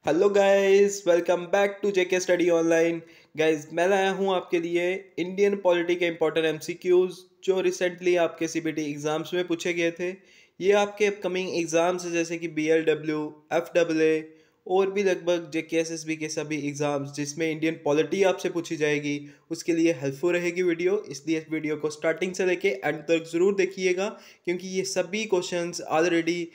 Hello guys, welcome back to JK study online. Guys, मैं लाया हूँ आपके लिए इंडियन पॉलिटी के इंपॉर्टेंट एमसीक्यूज जो रिसेंटली आपके सीबीटी एग्जाम्स में पूछे गए थे। ये आपके अपकमिंग एग्जाम्स जैसे कि बीएलडब्ल्यू, एफडब्ल्यूए और भी लगभग जेके एसएसबी के सभी एग्जाम्स जिसमें इंडियन पॉलिटी आपसे पूछी जाएगी, उसके लिए हेल्पफुल रहेगी वीडियो। इसलिए इस वीडियो को स्टार्टिंग से लेके एंड तक ज़रूर देखिएगा, क्योंकि ये सभी क्वेश्चंस ऑलरेडी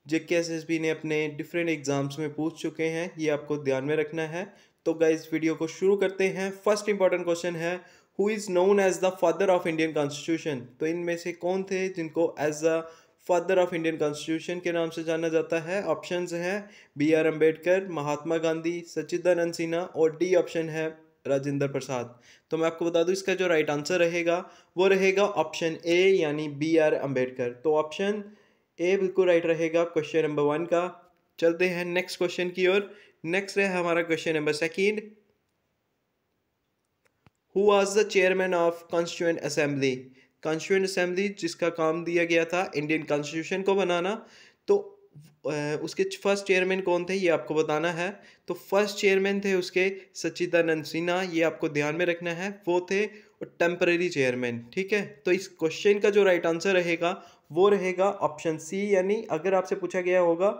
जेकेएसएसबी ने अपने डिफरेंट एग्जाम्स में पूछ चुके हैं। ये आपको ध्यान में रखना है। तो गाइस, वीडियो को शुरू करते हैं। फर्स्ट इंपॉर्टेंट क्वेश्चन है, who is known as the father of Indian constitution. तो इनमें से कौन थे जिनको as the father of Indian constitution के नाम से जाना जाता है। ऑप्शंस हैं बी आर अम्बेडकर, महात्मा गांधी, सच्चिदानंद सिन्हा और डी ऑप्शन है राजेंद्र प्रसाद। तो मैं आपको बता दूं, इसका जो राइट आंसर रहेगा वो रहेगा ऑप्शन ए यानी बी आर अम्बेडकर। तो ऑप्शन ए बिल्कुल राइट रहेगा क्वेश्चन नंबर 1 का। चलते हैं नेक्स्ट क्वेश्चन की ओर। नेक्स्ट है हमारा question number 2। Who was the chairman of constituent assembly. Constituent assembly जिसका काम दिया गया था इंडियन कॉन्स्टिट्यूशन को बनाना, तो उसके फर्स्ट चेयरमैन कौन थे ये आपको बताना है। तो फर्स्ट चेयरमैन थे उसके सच्चिदानंद सिन्हा, ये आपको ध्यान में रखना है। वो थे टेम्पररी चेयरमैन, ठीक है। तो इस क्वेश्चन का जो राइट आंसर रहेगा वो रहेगा ऑप्शन सी। यानी अगर आपसे पूछा गया होगा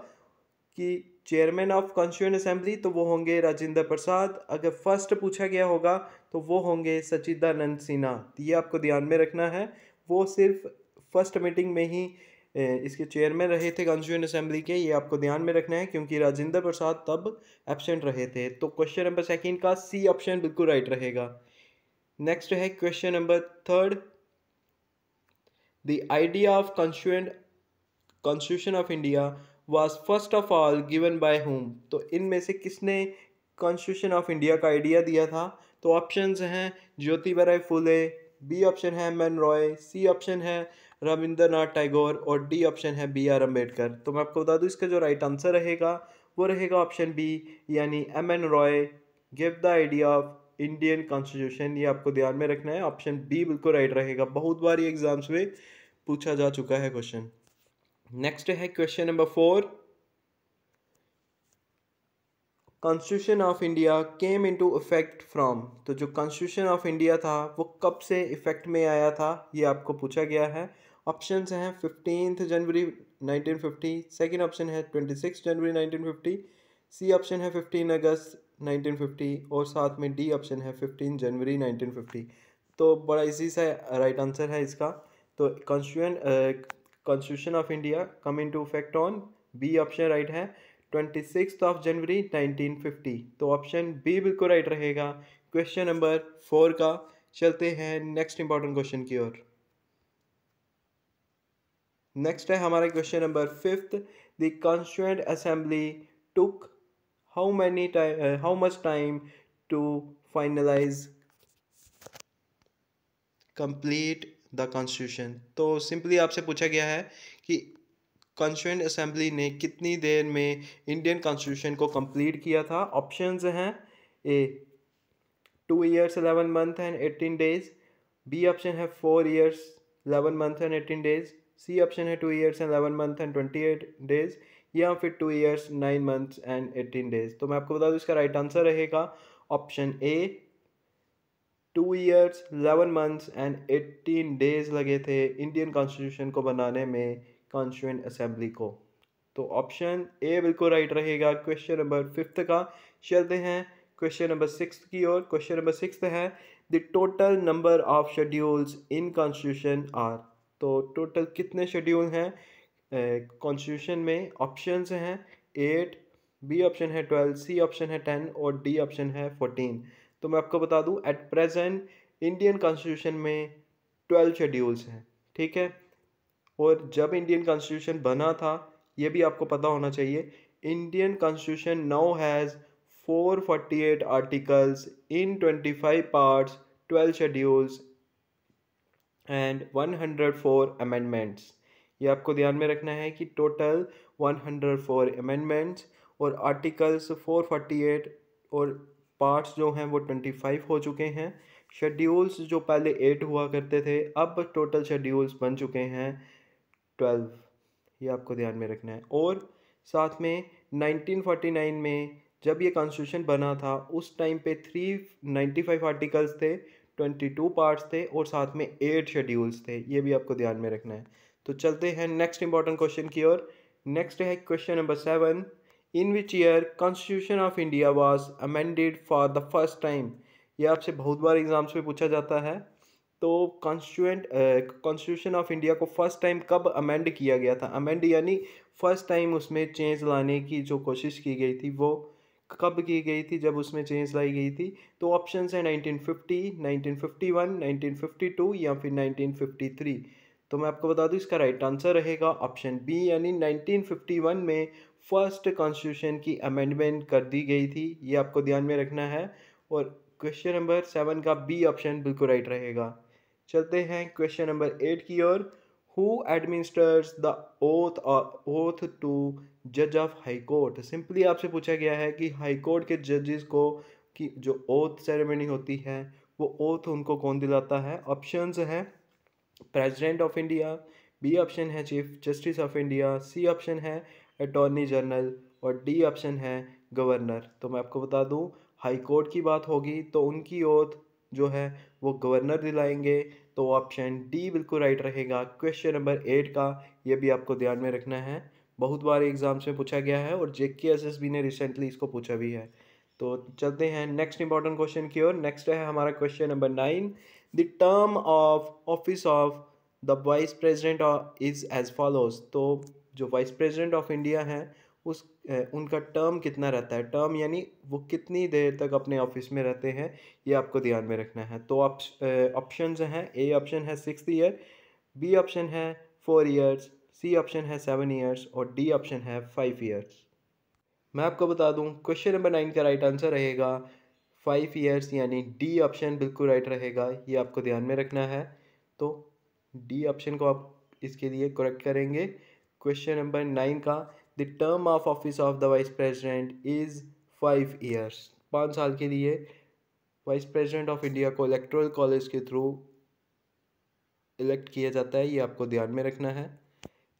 कि चेयरमैन ऑफ कॉन्स्टिट्यूएंट असेंबली तो वो होंगे राजेंद्र प्रसाद। अगर फर्स्ट पूछा गया होगा तो वो होंगे सच्चिदानंद सिन्हा। तो ये आपको ध्यान में रखना है। वो सिर्फ फर्स्ट मीटिंग में ही इसके चेयरमैन रहे थे कॉन्स्टिट्यूएंट असेंबली के। ये आपको ध्यान में रखना है क्योंकि राजेंद्र प्रसाद तब एब्सेंट रहे थे। तो क्वेश्चन नंबर 2 का सी ऑप्शन बिल्कुल राइट रहेगा। नेक्स्ट है question number 3। The idea of constitution of India was first of all given by whom। तो इनमें से किसने कॉन्स्टिट्यूशन ऑफ इंडिया का आइडिया दिया था। तो ऑप्शंस हैं ज्योतिबा फुले, बी ऑप्शन है M N Roy, C option है रविंद्रनाथ टैगोर और डी ऑप्शन है बी आर अम्बेडकर। तो मैं आपको बता दूं, इसका जो राइट आंसर रहेगा वो रहेगा ऑप्शन बी यानी M N Roy give the idea of Indian constitution. ये आपको ध्यान में रखना है। ऑप्शन बी बिल्कुल राइट रहेगा। बहुत बार ये एग्जाम्स में पूछा जा चुका है क्वेश्चन। नेक्स्ट है question number 4। Constitution of India came into effect from. तो जो कॉन्स्टिट्यूशन ऑफ इंडिया था वो कब से इफेक्ट में आया था ये आपको पूछा गया है। ऑप्शंस हैं 15 जनवरी 1950, सेकंड ऑप्शन है 26 जनवरी 1950, सी ऑप्शन है 15 अगस्त 1950 और साथ में डी ऑप्शन है 15 जनवरी 1950। तो बड़ा इजी सा राइट आंसर है इसका। तो constitution of India come into effect on, B option right है 26 ऑफ जनवरी 1950। तो ऑप्शन बी बिल्कुल राइट रहेगा क्वेश्चन नंबर 4 का। चलते हैं नेक्स्ट इंपॉर्टेंट क्वेश्चन की ओर। नेक्स्ट है हमारा question number 5। The constituent assembly took how much time to finalise complete the constitution. तो सिंपली आपसे पूछा गया है कि कॉन्स्टिट्यूएंट असेंबली ने कितनी देर में इंडियन कॉन्स्टिट्यूशन को कंप्लीट किया था। ऑप्शंस हैं A 2 years 11 month and 18 days, B option है 4 years 11 month and 18 days, C option है 2 ईयर्स 11 मंथ एंड 28 डेज, या फिर 2 ईयर्स 9 मंथ्स एंड 18 डेज। तो मैं आपको बता दूं, इसका राइट आंसर रहेगा option A 2 years 11 months and 18 days लगे थे इंडियन कॉन्स्टिट्यूशन को बनाने में कॉन्स्टिट्यूएंट असेंबली को। तो ऑप्शन ए बिल्कुल राइट रहेगा क्वेश्चन नंबर 5 का। चलते हैं क्वेश्चन नंबर 6 की ओर। क्वेश्चन नंबर 6 है the total number of schedules in constitution are. तो टोटल कितने शेड्यूल हैं कॉन्स्टिट्यूशन में। ऑप्शंस हैं 8, बी ऑप्शन है 12, सी ऑप्शन है 10 और डी ऑप्शन है 14। तो मैं आपको बता दूं, एट प्रेजेंट इंडियन कॉन्स्टिट्यूशन में 12 शेड्यूल्स हैं, ठीक है। और जब इंडियन कॉन्स्टिट्यूशन बना था ये भी आपको पता होना चाहिए। Indian constitution now has 448 articles in 25 parts, 12 schedules and 104 amendments. ये आपको ध्यान में रखना है कि टोटल 104 अमेंडमेंट्स और आर्टिकल्स 448 और पार्ट्स जो हैं वो 25 हो चुके हैं। शेड्यूल्स जो पहले 8 हुआ करते थे अब टोटल शेड्यूल्स बन चुके हैं 12। ये आपको ध्यान में रखना है। और साथ में 1949 में जब ये कॉन्स्टिट्यूशन बना था उस टाइम पे 395 आर्टिकल्स थे, 22 पार्ट्स थे और साथ में 8 शेड्यूल्स थे। ये भी आपको ध्यान में रखना है। तो चलते हैं नेक्स्ट इंपॉर्टेंट क्वेश्चन की ओर। नेक्स्ट है question number 7, in which year constitution of India was amended for the first time. ये आपसे बहुत बार एग्जाम्स में पूछा जाता है। तो कॉन्स्टिट्यूशन ऑफ इंडिया को फर्स्ट टाइम कब अमेंड किया गया था? अमेंड यानी फर्स्ट टाइम उसमें चेंज लाने की जो कोशिश की गई थी वो कब की गई थी, जब उसमें चेंज लाई गई थी। तो ऑप्शंस हैं 1950, 1951, 1952 या फिर 1953। तो मैं आपको बता दूं इसका राइट आंसर रहेगा ऑप्शन बी यानी 1951 में फर्स्ट कॉन्स्टिट्यूशन की अमेंडमेंट कर दी गई थी। ये आपको ध्यान में रखना है और क्वेश्चन नंबर 7 का बी ऑप्शन बिल्कुल राइट रहेगा। चलते हैं क्वेश्चन नंबर 8 की ओर। Who administers the oath to जज ऑफ हाई कोर्ट। सिंपली आपसे पूछा गया है कि हाई कोर्ट के जजेस को की जो ओथ सेरेमनी होती है वो ओथ उनको कौन दिलाता है? ऑप्शंस हैं president of India, B option है chief justice of India, C option है अटॉर्नी जनरल और डी ऑप्शन है गवर्नर। तो मैं आपको बता दूं हाई कोर्ट की बात होगी तो उनकी ओथ जो है वो गवर्नर दिलाएंगे। तो ऑप्शन डी बिल्कुल राइट रहेगा क्वेश्चन नंबर 8 का। ये भी आपको ध्यान में रखना है, बहुत बार एग्जाम्स में पूछा गया है और जेकेएसएसबी ने रिसेंटली इसको पूछा भी है। तो चलते हैं नेक्स्ट इंपॉर्टेंट क्वेश्चन की ओर। नेक्स्ट है हमारा question number 9, the term of office of the vice president is as follows. तो जो वाइस प्रेसिडेंट ऑफ इंडिया हैं उस उनका टर्म कितना रहता है? टर्म यानी वो कितनी देर तक अपने ऑफिस में रहते हैं, ये आपको ध्यान में रखना है। तो ऑप्शंस हैं, ए ऑप्शन है 6 ईयर, बी ऑप्शन है 4 ईयर्स, सी ऑप्शन है 7 ईयर्स और डी ऑप्शन है 5 ईयर्स। मैं आपको बता दूं क्वेश्चन नंबर 9 का राइट आंसर रहेगा 5 ईयर्स यानी डी ऑप्शन बिल्कुल राइट रहेगा। ये आपको ध्यान में रखना है। तो डी ऑप्शन को आप इसके लिए करेक्ट करेंगे। क्वेश्चन नंबर 9 का the term of office of the vice president is 5 years. 5 साल के लिए वाइस प्रेसिडेंट ऑफ इंडिया को इलेक्टोरल कॉलेज के थ्रू इलेक्ट किया जाता है। ये आपको ध्यान में रखना है।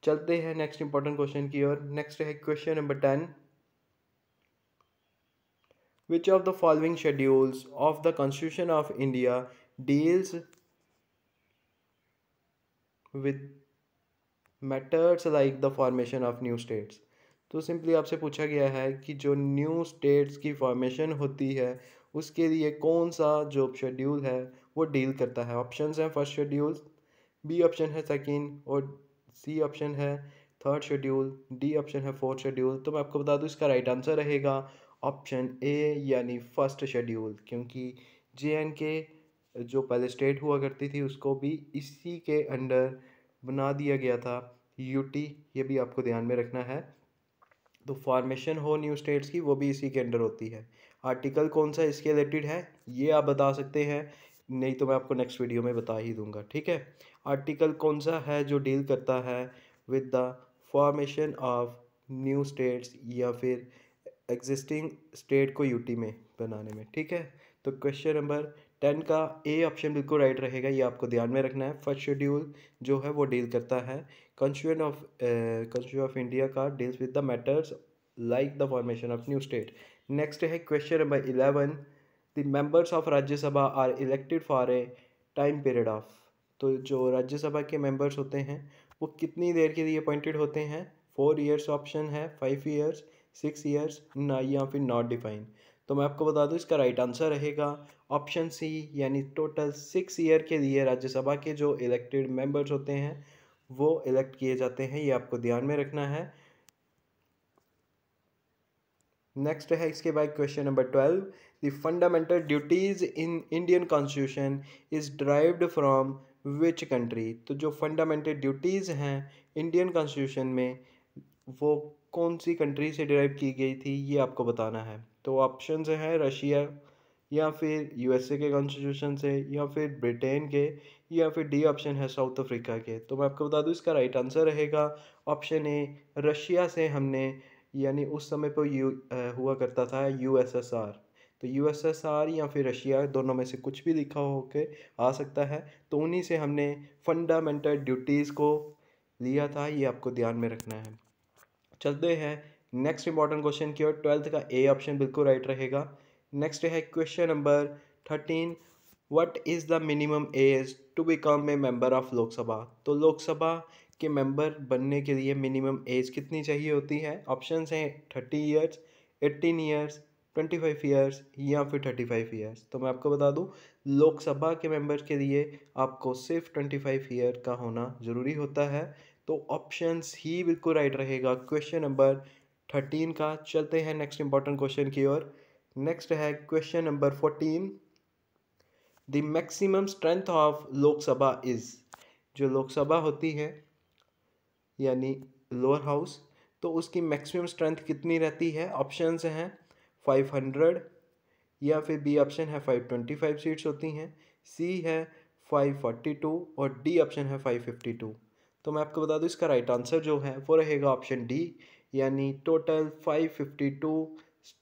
चलते हैं नेक्स्ट इंपॉर्टेंट क्वेश्चन की ओर। नेक्स्ट है question number 10, which of the following schedules of the Constitution of India deals with matters like the formation of new states। तो सिंपली आपसे पूछा गया है कि जो न्यू स्टेट्स की फॉर्मेशन होती है उसके लिए कौन सा जो शेड्यूल है वो डील करता है। ऑप्शंस हैं फर्स्ट शेड्यूल, बी ऑप्शन है सेकंड और सी ऑप्शन है थर्ड शेड्यूल, डी ऑप्शन है फोर्थ शेड्यूल। तो मैं आपको बता दूं इसका राइट आंसर रहेगा ऑप्शन ए यानी फर्स्ट शेड्यूल, क्योंकि JNK जो पहले स्टेट हुआ करती थी उसको भी इसी के अंडर बना दिया गया था यूटी। ये भी आपको ध्यान में रखना है। तो फॉर्मेशन हो न्यू स्टेट्स की वो भी इसी के अंडर होती है। आर्टिकल कौन सा इसके रिलेटेड है ये आप बता सकते हैं, नहीं तो मैं आपको नेक्स्ट वीडियो में बता ही दूंगा, ठीक है। आर्टिकल कौन सा है जो डील करता है with the formation of new states या फिर एग्जिस्टिंग स्टेट को यूटी में बनाने में, ठीक है। तो क्वेश्चन नंबर 10 का ए ऑप्शन बिल्कुल राइट रहेगा। ये आपको ध्यान में रखना है। फर्स्ट शेड्यूल जो है वो डील करता है कॉन्स्टिट्यूशन ऑफ इंडिया का deals with the matters like the formation of new state. Next है question number 11, the members of Rajya Sabha are elected for a time period of. तो जो राज्यसभा के मेंबर्स होते हैं वो कितनी देर के लिए अपॉइंटेड होते हैं? 4 ईयर्स ऑप्शन है, 5 ईयर्स, 6 ईयर्स ना या फिर नॉट डिफाइन। तो मैं आपको बता दूं इसका राइट आंसर रहेगा ऑप्शन सी यानी टोटल 6 ईयर के लिए राज्यसभा के जो इलेक्टेड मेंबर्स होते हैं वो इलेक्ट किए जाते हैं। ये आपको ध्यान में रखना है। नेक्स्ट है इसके बाद question number 12, the fundamental duties in Indian constitution is derived from which country. तो जो फंडामेंटल ड्यूटीज़ हैं इंडियन कॉन्स्टिट्यूशन में वो कौन सी कंट्री से डिराइव की गई थी ये आपको बताना है। तो ऑप्शंस हैं रशिया या फिर यूएसए के कॉन्स्टिट्यूशन से या फिर ब्रिटेन के या फिर डी ऑप्शन है साउथ अफ्रीका के। तो मैं आपको बता दूं इसका राइट आंसर रहेगा ऑप्शन ए रशिया से हमने यानी उस समय पर हुआ करता था USSR। तो USSR या फिर रशिया दोनों में से कुछ भी लिखा होके आ सकता है। तो उन्हीं से हमने फंडामेंटल ड्यूटीज़ को लिया था। ये आपको ध्यान में रखना है। चलते हैं नेक्स्ट इंपॉर्टेंट क्वेश्चन की ओर 12th का ए ऑप्शन बिल्कुल राइट रहेगा। नेक्स्ट है question number 13, what is the minimum age to become a member of Lok Sabha. तो लोकसभा के मेंबर बनने के लिए मिनिमम एज कितनी चाहिए होती है। ऑप्शंस हैं 30 ईयर्स, 18 ईयर्स, 25 ईयर्स या फिर 35 ईयर्स। तो मैं आपको बता दूं, लोकसभा के मेंबर के लिए आपको सिर्फ 25 ईयर का होना ज़रूरी होता है। तो ऑप्शंस ही बिल्कुल राइट रहेगा क्वेश्चन नंबर 13 का। चलते हैं नेक्स्ट इंपॉर्टेंट क्वेश्चन की ओर। नेक्स्ट है question number 14, the maximum strength of Lok Sabha is. जो लोकसभा होती है यानी लोअर हाउस, तो उसकी मैक्सिमम स्ट्रेंथ कितनी रहती है। ऑप्शंस हैं 500 या फिर बी ऑप्शन है 525 सीट्स होती हैं, सी है 542 और डी ऑप्शन है 552। तो मैं आपको बता दूं इसका राइट आंसर जो है वो रहेगा ऑप्शन डी, यानी टोटल 552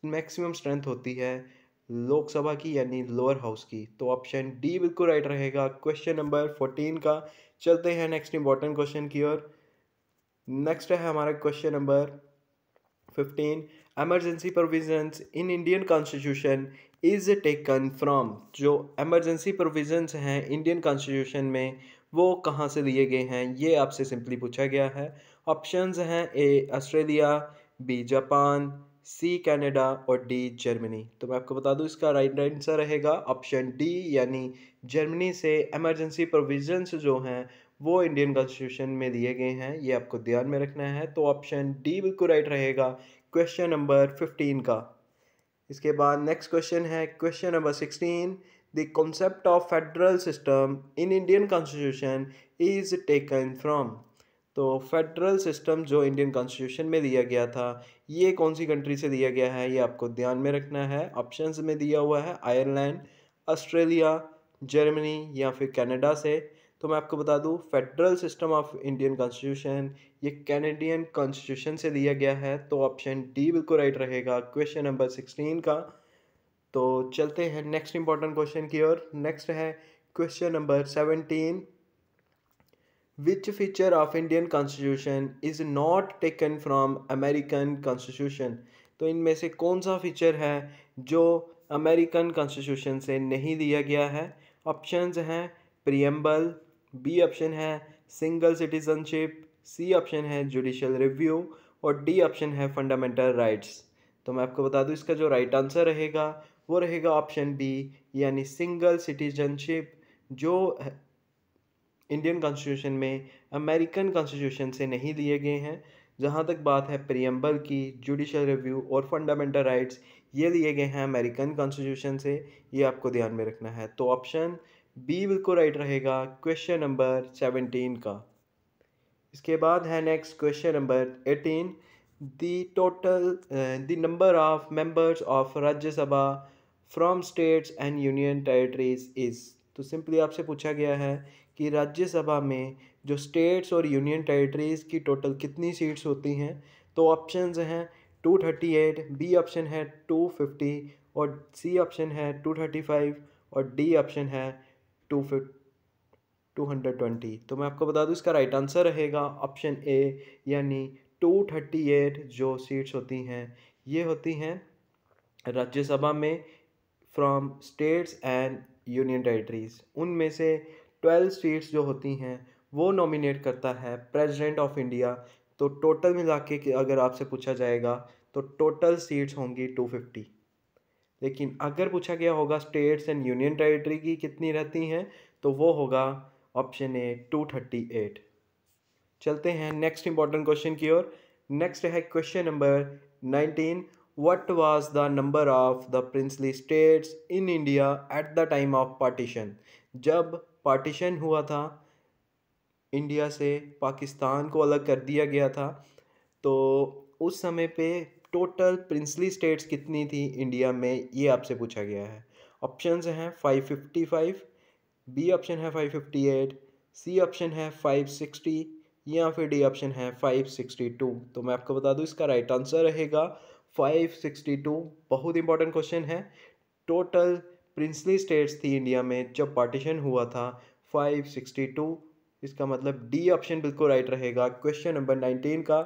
मैक्सिमम स्ट्रेंथ होती है लोकसभा की यानी लोअर हाउस की। तो ऑप्शन डी बिल्कुल राइट रहेगा क्वेश्चन नंबर 14 का। चलते हैं नेक्स्ट इंपॉर्टेंट क्वेश्चन की ओर। नेक्स्ट है हमारा question number 15, emergency provisions in Indian constitution is taken from. जो एमरजेंसी प्रोविजंस हैं इंडियन कॉन्स्टिट्यूशन में वो कहाँ से लिए गए हैं, ये आपसे सिंपली पूछा गया है। ऑप्शंस हैं A Australia, B Japan, C Canada और डी जर्मनी। तो मैं आपको बता दूं इसका राइट आंसर रहेगा ऑप्शन डी, यानी जर्मनी से एमरजेंसी प्रोविजंस जो हैं वो इंडियन कॉन्स्टिट्यूशन में दिए गए हैं, ये आपको ध्यान में रखना है। तो ऑप्शन डी बिल्कुल राइट रहेगा क्वेश्चन नंबर 15 का। इसके बाद नेक्स्ट क्वेश्चन है question number 16, the concept of federal system in Indian constitution is taken from. तो फेडरल सिस्टम जो इंडियन कॉन्स्टिट्यूशन में दिया गया था ये कौन सी कंट्री से दिया गया है, ये आपको ध्यान में रखना है। ऑप्शंस में दिया हुआ है आयरलैंड, ऑस्ट्रेलिया, जर्मनी या फिर कनाडा से। तो मैं आपको बता दूं federal system of Indian constitution ये कैनेडियन कॉन्स्टिट्यूशन से दिया गया है। तो ऑप्शन डी बिल्कुल राइट रहेगा क्वेश्चन नंबर 16 का। तो चलते हैं नेक्स्ट इंपॉर्टेंट क्वेश्चन की ओर। नेक्स्ट है question number 17, which feature of Indian constitution is not taken from American constitution. तो इनमें से कौन सा फीचर है जो अमेरिकन कॉन्स्टिट्यूशन से नहीं दिया गया है। ऑप्शंस हैं प्रियम्बल, बी ऑप्शन है सिंगल सिटीजनशिप, सी ऑप्शन है जुडिशल रिव्यू और डी ऑप्शन है फंडामेंटल राइट्स। तो मैं आपको बता दूं इसका जो राइट आंसर रहेगा वो रहेगा ऑप्शन बी, यानी सिंगल सिटीजनशिप, जो इंडियन कॉन्स्टिट्यूशन में अमेरिकन कॉन्स्टिट्यूशन से नहीं लिए गए हैं। जहाँ तक बात है प्रियम्बल की, जुडिशल रिव्यू और फंडामेंटल राइट्स ये लिए गए हैं अमेरिकन कॉन्स्टिट्यूशन से, ये आपको ध्यान में रखना है। तो ऑप्शन बी बिल्कुल राइट रहेगा क्वेश्चन नंबर 17 का। इसके बाद है next question number 18, the number of members of Rajya Sabha from states and union territories is. तो सिंपली आपसे पूछा गया है कि राज्यसभा में जो स्टेट्स और यूनियन टेरिटरीज की टोटल कितनी सीट्स होती हैं। तो ऑप्शंस हैं 238, बी ऑप्शन है 250 और सी ऑप्शन है 235 और डी ऑप्शन है 220। तो मैं आपको बता दूं इसका राइट आंसर रहेगा ऑप्शन ए, यानी 238 जो सीट्स होती हैं ये होती हैं राज्यसभा में from states and union territories. उनमें से 12 सीट्स जो होती हैं वो नॉमिनेट करता है प्रेसिडेंट ऑफ इंडिया। तो टोटल मिला के अगर आपसे पूछा जाएगा तो टोटल सीट्स होंगी 250। लेकिन अगर पूछा गया होगा स्टेट्स एंड यूनियन टेरिटरी की कितनी रहती हैं तो वो होगा ऑप्शन ए 238। चलते हैं नेक्स्ट इंपॉर्टेंट क्वेश्चन की ओर। नेक्स्ट है question number 19, what was the number of the princely states in India at the time of partition. जब पार्टीशन हुआ था, इंडिया से पाकिस्तान को अलग कर दिया गया था, तो उस समय पे टोटल प्रिंसली स्टेट्स कितनी थी इंडिया में, ये आपसे पूछा गया है। ऑप्शंस हैं 555, बी ऑप्शन है 558, सी ऑप्शन है 560 या फिर डी ऑप्शन है 562। तो मैं आपको बता दूं इसका राइट आंसर रहेगा 562। बहुत इंपॉर्टेंट क्वेश्चन है। टोटल प्रिंसली स्टेट्स थी इंडिया में जब पार्टीशन हुआ था 562। इसका मतलब डी ऑप्शन बिल्कुल राइट रहेगा क्वेश्चन नंबर 19 का।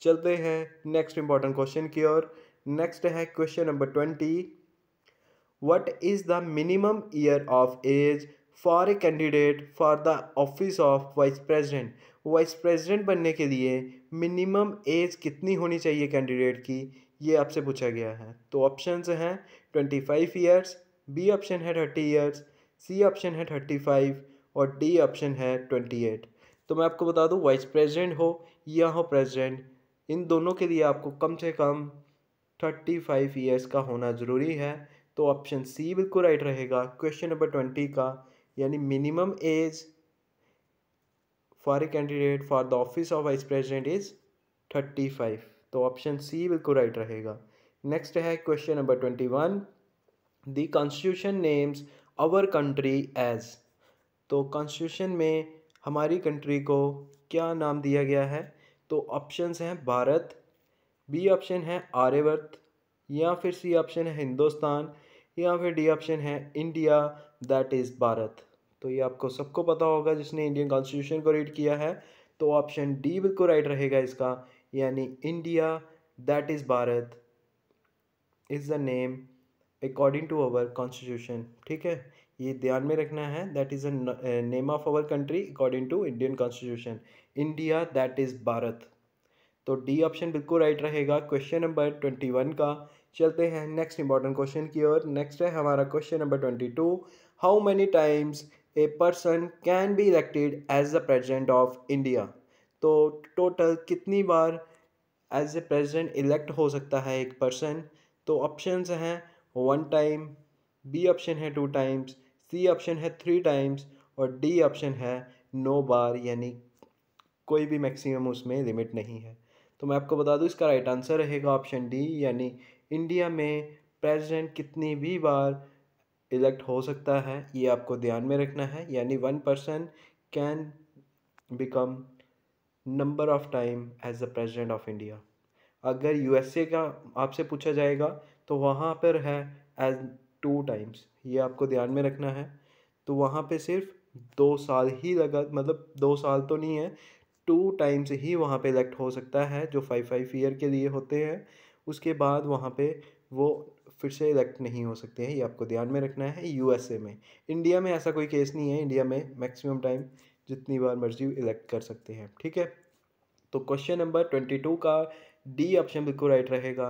चलते हैं नेक्स्ट इंपॉर्टेंट क्वेश्चन की ओर। नेक्स्ट है question number 20। What is the minimum year of age for a candidate for the office of vice president? Vice president बनने के लिए मिनिमम एज कितनी होनी चाहिए कैंडिडेट की, ये आपसे पूछा गया है। तो ऑप्शंस हैं 25 ईयर्स, बी ऑप्शन है 30 ईयर्स, सी ऑप्शन है 35 और डी ऑप्शन है 28। तो मैं आपको बता दूं, वाइस प्रेसिडेंट हो या हो प्रेसिडेंट, इन दोनों के लिए आपको कम से कम 35 ईयर्स का होना ज़रूरी है। तो ऑप्शन सी बिल्कुल राइट रहेगा क्वेश्चन नंबर 20 का, यानी minimum age for a candidate for the office of vice president is 35। तो ऑप्शन सी बिल्कुल राइट रहेगा। नेक्स्ट है question number 21। The constitution names our country as. तो कॉन्स्टिट्यूशन में हमारी कंट्री को क्या नाम दिया गया है? तो ऑप्शंस हैं भारत, बी ऑप्शन है आर्यवर्त, या फिर सी ऑप्शन है हिंदुस्तान, या फिर डी ऑप्शन है इंडिया दैट इज़ भारत। तो ये आपको सबको पता होगा जिसने इंडियन कॉन्स्टिट्यूशन को रीड किया है। तो ऑप्शन डी बिल्कुल राइट रहेगा इसका, यानी India that is Bharat is the name according to our constitution. ठीक है, ये ध्यान में रखना है, that is a name of our country according to Indian constitution, India that is Bharat. तो डी ऑप्शन बिल्कुल राइट रहेगा क्वेश्चन नंबर 21 का। चलते हैं नेक्स्ट इंपॉर्टेंट क्वेश्चन की ओर। नेक्स्ट है हमारा question number 22। How many times a person can be elected as the president of India? तो टोटल कितनी बार एज ए प्रेसिडेंट इलेक्ट हो सकता है एक पर्सन? तो ऑप्शंस हैं 1 टाइम, बी ऑप्शन है 2 टाइम्स, सी ऑप्शन है 3 टाइम्स और डी ऑप्शन है नो बार, यानी कोई भी मैक्सिमम उसमें लिमिट नहीं है। तो मैं आपको बता दूं, इसका राइट आंसर रहेगा ऑप्शन डी, यानी इंडिया में प्रेसिडेंट कितनी भी बार इलेक्ट हो सकता है, ये आपको ध्यान में रखना है। यानी 1 person can become number of time as the president of India. अगर यूएसए का आपसे पूछा जाएगा तो वहाँ पर है एज 2 टाइम्स, ये आपको ध्यान में रखना है। तो वहाँ पे सिर्फ 2 साल ही लगा, मतलब 2 साल तो नहीं है, 2 टाइम्स ही वहाँ पे इलेक्ट हो सकता है, जो 5 ईयर के लिए होते हैं। उसके बाद वहाँ पे वो फिर से इलेक्ट नहीं हो सकते हैं, ये आपको ध्यान में रखना है यूएसए में। इंडिया में ऐसा कोई केस नहीं है, इंडिया में मैक्सिमम टाइम जितनी बार मर्जी इलेक्ट कर सकते हैं। ठीक है, तो क्वेश्चन नंबर 22 का डी ऑप्शन बिल्कुल राइट रहेगा।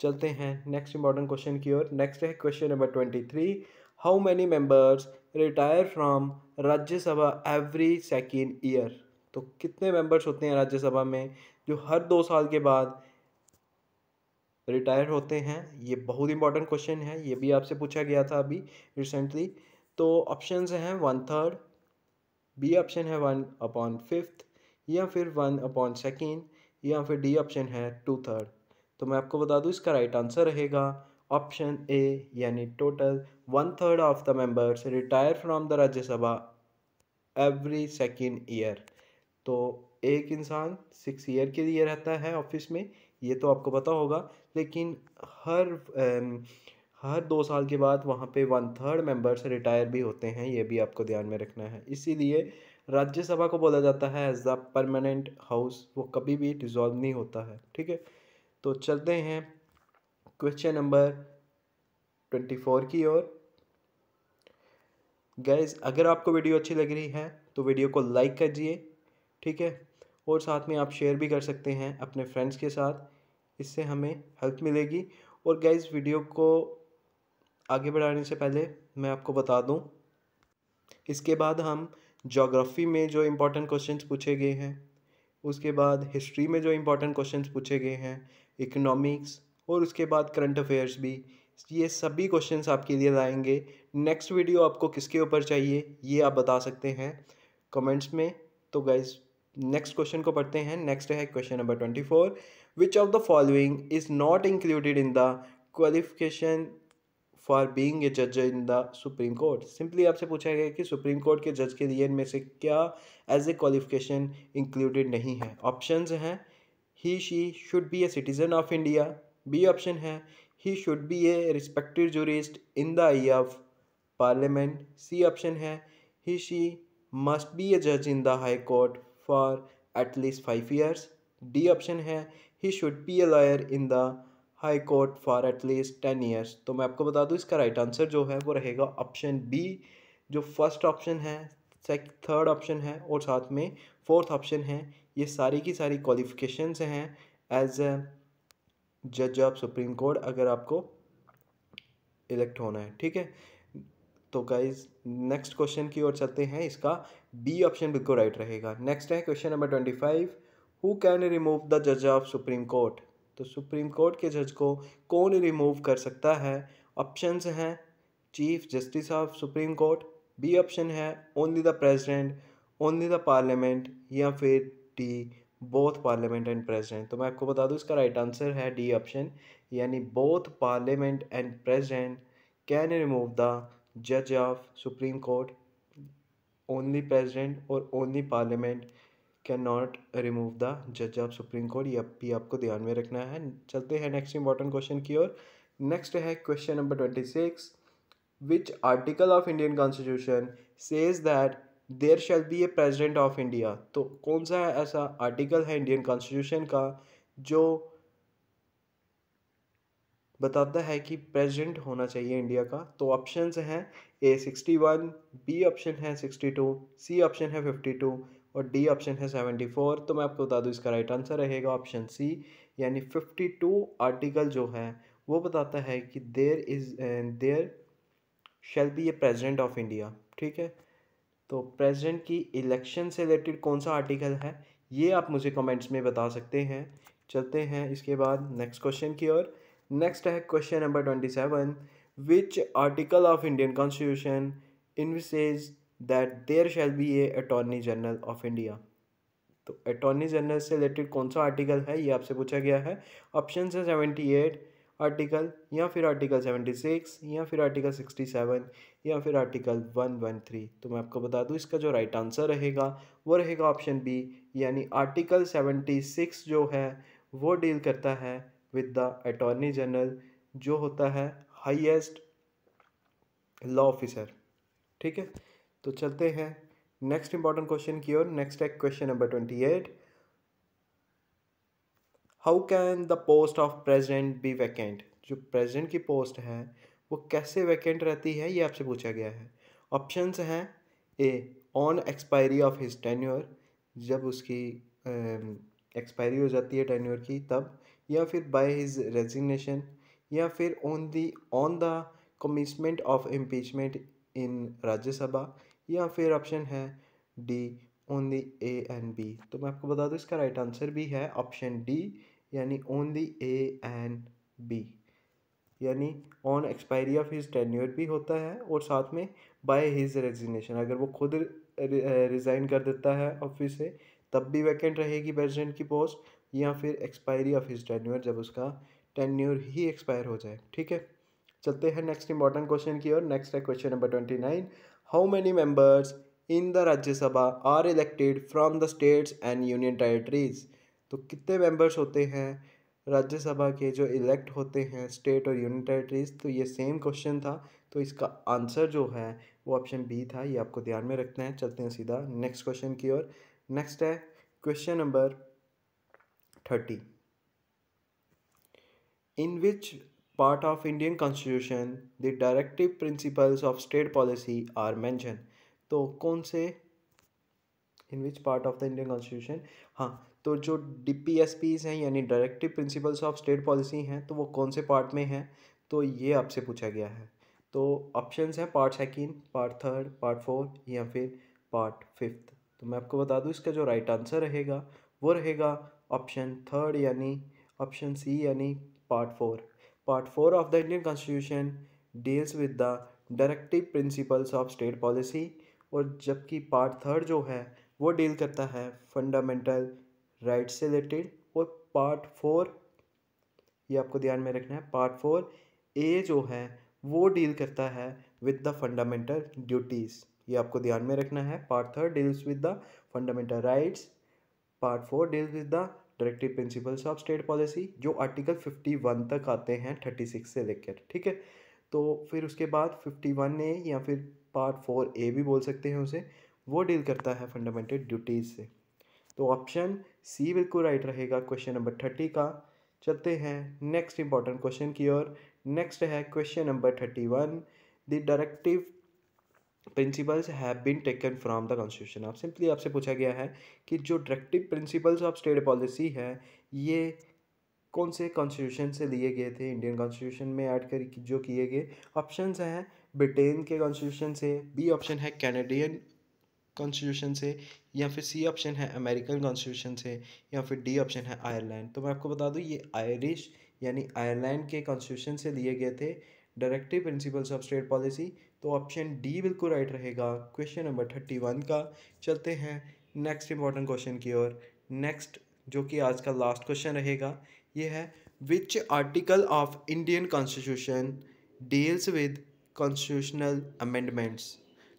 चलते हैं नेक्स्ट इंपॉर्टेंट क्वेश्चन की ओर। नेक्स्ट है question number 23। How many members retire from Rajya Sabha every second year? तो कितने मेंबर्स होते हैं राज्यसभा में जो हर 2 साल के बाद रिटायर होते हैं? ये बहुत इंपॉर्टेंट क्वेश्चन है, ये भी आपसे पूछा गया था अभी रिसेंटली। तो ऑप्शंस हैं 1/3, बी ऑप्शन है 1/5 या फिर 1/2 या फिर डी ऑप्शन है 2/3। तो मैं आपको बता दूं, इसका राइट आंसर रहेगा ऑप्शन ए, यानी total 1/3 of the members retire from the Rajya Sabha every second year. तो एक इंसान 6 ईयर के लिए रहता है ऑफिस में, ये तो आपको पता होगा, लेकिन हर 2 साल के बाद वहाँ पे 1/3 मेंबर्स रिटायर भी होते हैं, ये भी आपको ध्यान में रखना है। इसीलिए राज्यसभा को बोला जाता है एज द परमानेंट हाउस, वो कभी भी डिसॉल्व नहीं होता है। ठीक है, तो चलते हैं क्वेश्चन नंबर 24 की ओर। गाइज, अगर आपको वीडियो अच्छी लग रही है तो वीडियो को लाइक कीजिए, ठीक है, और साथ में आप शेयर भी कर सकते हैं अपने फ्रेंड्स के साथ, इससे हमें हेल्प मिलेगी। और गाइज, वीडियो को आगे बढ़ाने से पहले मैं आपको बता दूं, इसके बाद हम ज्योग्राफी में जो इम्पोर्टेंट क्वेश्चंस पूछे गए हैं, उसके बाद हिस्ट्री में जो इम्पोर्टेंट क्वेश्चंस पूछे गए हैं, इकोनॉमिक्स, और उसके बाद करंट अफेयर्स भी, ये सभी क्वेश्चंस आपके लिए लाएंगे। नेक्स्ट वीडियो आपको किसके ऊपर चाहिए ये आप बता सकते हैं कमेंट्स में। तो गाइज, नेक्स्ट क्वेश्चन को पढ़ते हैं। नेक्स्ट है question number 24। Which of the following is not included in the qualification for being a जज in the supreme court? Simply आपसे पूछा गया कि सुप्रीम कोर्ट के जज के लिए इनमें से क्या एज ए क्वालिफिकेशन इंक्लूडेड नहीं है? ऑप्शंस हैं he she should be a citizen of India, B option है he should be a respected jurist in the eye of parliament, C option है he she must be a जज in the high court for at least 5 years, D option है he should be a lawyer in the high court for at least 10 years. तो मैं आपको बता दूं इसका right answer जो है वो रहेगा ऑप्शन बी, जो फर्स्ट ऑप्शन है, थर्ड ऑप्शन है और साथ में फोर्थ ऑप्शन है। ये सारी की सारी क्वालिफिकेशंस हैं एज ए जज ऑफ सुप्रीम कोर्ट अगर आपको इलेक्ट होना है, ठीक है। तो गाइज नेक्स्ट क्वेश्चन की ओर चलते हैं, इसका बी ऑप्शन बिल्कुल राइट रहेगा। नेक्स्ट है question number 25, who can remove the जज ऑफ सुप्रीम कोर्ट। तो सुप्रीम कोर्ट के जज को कौन रिमूव कर सकता है। ऑप्शंस हैं chief justice of supreme court, B option है only the president, only the parliament, या फिर D both parliament and president. तो मैं आपको बता दूं इसका राइट आंसर है डी ऑप्शन, यानी both parliament and president can remove the जज of supreme court, only president और only parliament can not remove the जज ऑफ सुप्रीम कोर्ट। ये भी आपको ध्यान में रखना है। चलते हैं नेक्स्ट इंपॉर्टेंट क्वेश्चन की ओर। नेक्स्ट है question number 26, which article of Indian constitution says that there shall be a president of India. तो कौन सा ऐसा आर्टिकल है इंडियन कॉन्स्टिट्यूशन का जो बताता है कि प्रेसिडेंट होना चाहिए इंडिया का। तो ऑप्शंस हैं ए 61, बी ऑप्शन है 62, सी ऑप्शन है 52 और डी ऑप्शन है 74। तो मैं आपको बता दूं इसका राइट आंसर रहेगा ऑप्शन सी, यानी 52 आर्टिकल जो है वो बताता है कि there shall be a president of India, ठीक है। तो प्रेसिडेंट की इलेक्शन से रिलेटेड कौन सा आर्टिकल है ये आप मुझे कमेंट्स में बता सकते हैं। चलते हैं इसके बाद नेक्स्ट क्वेश्चन की ओर। नेक्स्ट है question number 27, which article of Indian constitution envisages that there shall be a attorney general of India. तो अटॉर्नी जनरल से रिलेटेड कौन सा आर्टिकल है ये आपसे पूछा गया है। ऑप्शन है 78 आर्टिकल, या फिर आर्टिकल 76, या फिर आर्टिकल 67, या फिर आर्टिकल 113। तो मैं आपको बता दूं इसका जो राइट आंसर रहेगा वो रहेगा ऑप्शन बी, यानी आर्टिकल 76 जो है वो डील करता है विद द अटॉर्नी जनरल, जो होता है हाईएस्ट लॉ ऑफिसर, ठीक है। तो चलते हैं नेक्स्ट इंपॉर्टेंट क्वेश्चन की ओर। नेक्स्ट है question number 28, how can the post of president be vacant. जो प्रेसिडेंट की पोस्ट है वो कैसे वैकेंट रहती है ये आपसे पूछा गया है। ऑप्शंस हैं A on expiry of his tenure, जब उसकी एक्सपायरी हो जाती है टेन्योर की तब, या फिर बाय हिज रेजिग्नेशन, या फिर on the commitment of impeachment in Rajya Sabha, या फिर ऑप्शन है D only A and B. तो मैं आपको बता दूं इसका राइट आंसर भी है ऑप्शन डी, यानी ओनली ए एंड बी, यानी on expiry of his tenure भी होता है और साथ में बाय हिज रेजिग्नेशन, अगर वो खुद रिज़ाइन कर देता है ऑफिस से तब भी वैकेंट रहेगी प्रेसिडेंट की पोस्ट, या फिर एक्सपायरी ऑफ हिज टेन्योर, जब उसका टेन्योर ही एक्सपायर हो जाए, ठीक है। चलते हैं नेक्स्ट इंपॉर्टेंट क्वेश्चन की ओर। नेक्स्ट है question number 29, how many members in the Rajya Sabha are elected from the states and union territories. तो कितने मेंबर्स होते हैं राज्यसभा के जो इलेक्ट होते हैं स्टेट और यूनियन टेरिटरीज। तो ये सेम क्वेश्चन था, तो इसका आंसर जो है वो ऑप्शन बी था, ये आपको ध्यान में रखना है। चलते हैं सीधा नेक्स्ट क्वेश्चन की ओर। नेक्स्ट है question number 30, in which part of Indian Constitution the directive principles of state policy are mentioned। तो कौन से in which part of the Indian constitution, हाँ, तो जो DPSPs हैं यानी directive principles of state policy हैं तो वो कौन से पार्ट में हैं, तो ये आपसे पूछा गया है। तो ऑप्शंस हैं part second, part third, part fourth, या फिर पार्ट फिफ्थ। तो मैं आपको बता दूं इसका जो राइट आंसर रहेगा वो रहेगा ऑप्शन थर्ड, यानी ऑप्शन सी, यानी part four. Part four of the Indian constitution deals with the directive principles of state policy, और जबकि पार्ट थर्ड जो है वो डील करता है फंडामेंटल राइट्स से रिलेटेड। और पार्ट फोर, ये आपको ध्यान में रखना है, पार्ट फोर ए जो है वो डील करता है विद द फंडामेंटल ड्यूटीज़, ये आपको ध्यान में रखना है। Part third deals with the fundamental rights, part four deals with the directive principles of state policy, जो आर्टिकल 51 तक आते हैं 36 से लेकर, ठीक है। तो फिर उसके बाद 51A या फिर पार्ट 4A भी बोल सकते हैं उसे, वो डील करता है फंडामेंटल ड्यूटीज़ से। तो ऑप्शन सी बिल्कुल राइट रहेगा क्वेश्चन नंबर 30 का। चलते हैं नेक्स्ट इंपॉर्टेंट क्वेश्चन की ओर। नेक्स्ट है question number 31। The directive principles have been taken from the constitution. आप सिंपली आपसे पूछा गया है कि जो directive principles of state policy है ये कौन से कॉन्स्टिट्यूशन से लिए गए थे, इंडियन कॉन्स्टिट्यूशन में ऐड कर जो किए गए। ऑप्शंस हैं ब्रिटेन के कॉन्स्टिट्यूशन से, बी ऑप्शन है कैनेडियन कॉन्स्टिट्यूशन से, या फिर सी ऑप्शन है अमेरिकन कॉन्स्टिट्यूशन से, या फिर डी ऑप्शन है आयरलैंड। तो मैं आपको बता दूं ये आयरिश यानी आयरलैंड के कॉन्स्टिट्यूशन से लिए गए थे directive principles of state policy. तो ऑप्शन डी बिल्कुल राइट रहेगा क्वेश्चन नंबर 31 का। चलते हैं नेक्स्ट इंपॉर्टेंट क्वेश्चन की ओर। नेक्स्ट जो कि आज का लास्ट क्वेश्चन रहेगा ये है विच article of Indian constitution deals with constitutional amendments.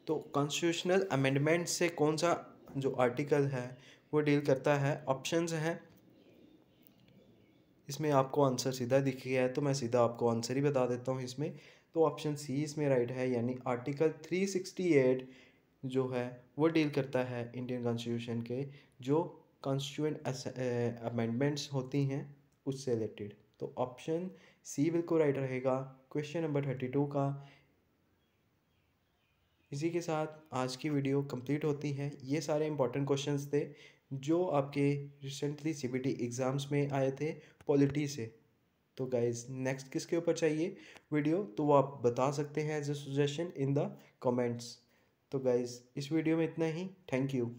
तो कॉन्स्टिट्यूशनल अमेंडमेंट से कौन सा जो आर्टिकल है वो डील करता है। ऑप्शंस हैं, इसमें आपको आंसर सीधा दिख गया है तो मैं सीधा आपको आंसर ही बता देता हूँ इसमें। तो ऑप्शन सी इसमें राइट है, यानी आर्टिकल 368 जो है वो डील करता है इंडियन कॉन्स्टिट्यूशन के जो कॉन्स्टिट्यूएंट अमेंडमेंट्स होती हैं उससे रिलेटेड। तो ऑप्शन सी बिल्कुल राइट रहेगा क्वेश्चन नंबर 32 का। इसी के साथ आज की वीडियो कंप्लीट होती है। ये सारे इंपॉर्टेंट क्वेश्चंस थे जो आपके रिसेंटली सीबीटी एग्ज़ाम्स में आए थे पॉलिटी से। तो गाइज नेक्स्ट किसके ऊपर चाहिए वीडियो तो वो आप बता सकते हैं as a suggestion in the comments. तो गाइज इस वीडियो में इतना ही। Thank you.